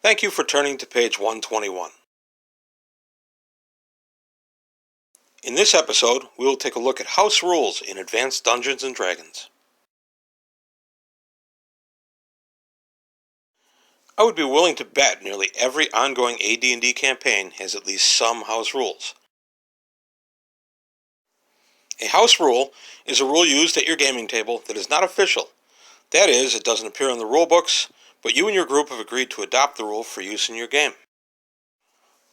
Thank you for turning to page 121. In this episode, we will take a look at house rules in Advanced Dungeons & Dragons. I would be willing to bet nearly every ongoing AD&D campaign has at least some house rules. A house rule is a rule used at your gaming table that is not official. That is, it doesn't appear in the rule books, but you and your group have agreed to adopt the rule for use in your game.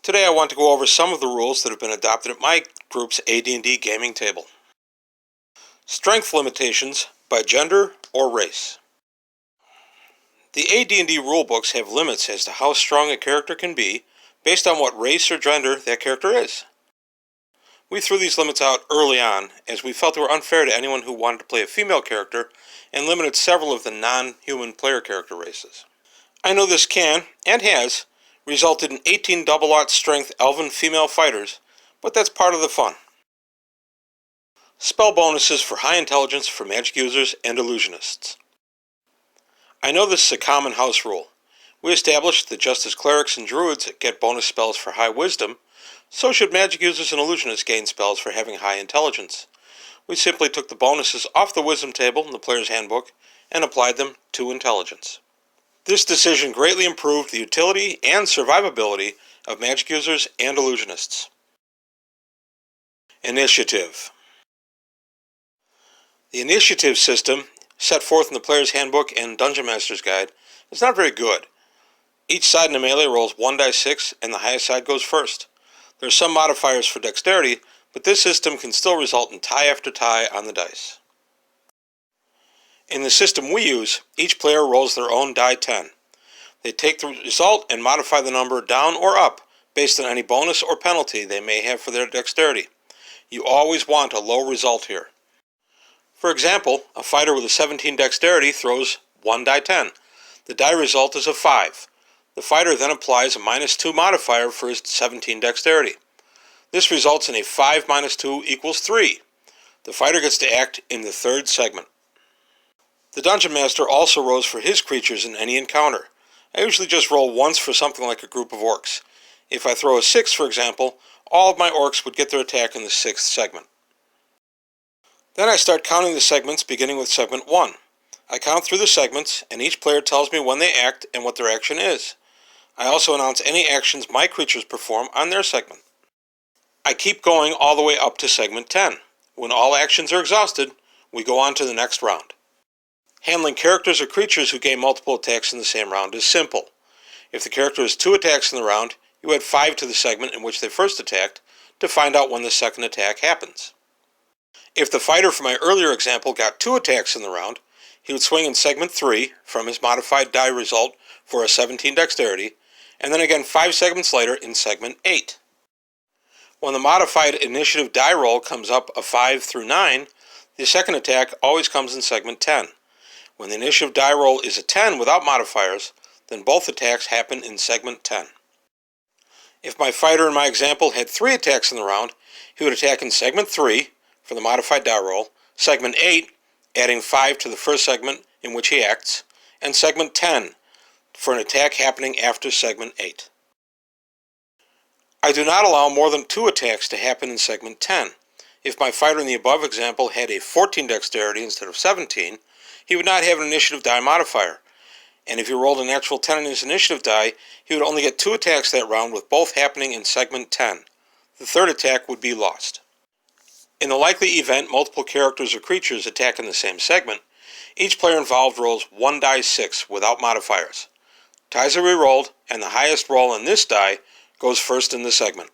Today I want to go over some of the rules that have been adopted at my group's AD&D gaming table. Strength limitations by gender or race. The AD&D rulebooks have limits as to how strong a character can be based on what race or gender that character is. We threw these limits out early on as we felt they were unfair to anyone who wanted to play a female character and limited several of the non-human player character races. I know this can, and has, resulted in 18 double-aught strength elven female fighters, but that's part of the fun. Spell bonuses for high intelligence for magic users and illusionists. I know this is a common house rule. We established that just as clerics and druids get bonus spells for high wisdom, so should magic users and illusionists gain spells for having high intelligence. We simply took the bonuses off the wisdom table in the player's handbook and applied them to intelligence. This decision greatly improved the utility and survivability of magic users and illusionists. Initiative. The initiative system, set forth in the player's handbook and Dungeon Master's Guide, is not very good. Each side in a melee rolls 1d6 and the highest side goes first. There are some modifiers for dexterity, but this system can still result in tie after tie on the dice. In the system we use, each player rolls their own die 10. They take the result and modify the number down or up based on any bonus or penalty they may have for their dexterity. You always want a low result here. For example, a fighter with a 17 dexterity throws 1 die 10. The die result is a 5. The fighter then applies a -2 modifier for his 17 dexterity. This results in a 5 minus 2 equals 3. The fighter gets to act in the third segment. The Dungeon Master also rolls for his creatures in any encounter. I usually just roll once for something like a group of orcs. If I throw a 6, for example, all of my orcs would get their attack in the 6th segment. Then I start counting the segments beginning with segment 1. I count through the segments, and each player tells me when they act and what their action is. I also announce any actions my creatures perform on their segment. I keep going all the way up to segment 10. When all actions are exhausted, we go on to the next round. Handling characters or creatures who gain multiple attacks in the same round is simple. If the character has 2 attacks in the round, you add 5 to the segment in which they first attacked to find out when the second attack happens. If the fighter from my earlier example got 2 attacks in the round, he would swing in segment 3 from his modified die result for a 17 dexterity, and then again 5 segments later in segment 8. When the modified initiative die roll comes up a 5 through 9, the second attack always comes in segment 10. When the initiative die roll is a 10 without modifiers, then both attacks happen in segment 10. If my fighter in my example had 3 attacks in the round, he would attack in segment 3 for the modified die roll, segment 8, adding 5 to the first segment in which he acts, and segment 10 for an attack happening after segment 8. I do not allow more than 2 attacks to happen in segment 10. If my fighter in the above example had a 14 dexterity instead of 17, he would not have an initiative die modifier. And if he rolled a natural 10 in his initiative die, he would only get 2 attacks that round with both happening in segment 10. The third attack would be lost. In the likely event multiple characters or creatures attack in the same segment, each player involved rolls 1 die 6 without modifiers. Ties are re-rolled, and the highest roll on this die goes first in the segment.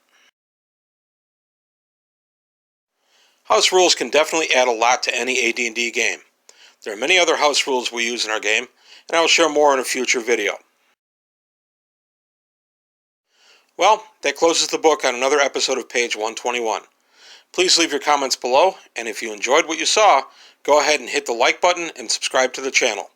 House rules can definitely add a lot to any AD&D game. There are many other house rules we use in our game, and I will share more in a future video. Well, that closes the book on another episode of page 121. Please leave your comments below, and if you enjoyed what you saw, go ahead and hit the like button and subscribe to the channel.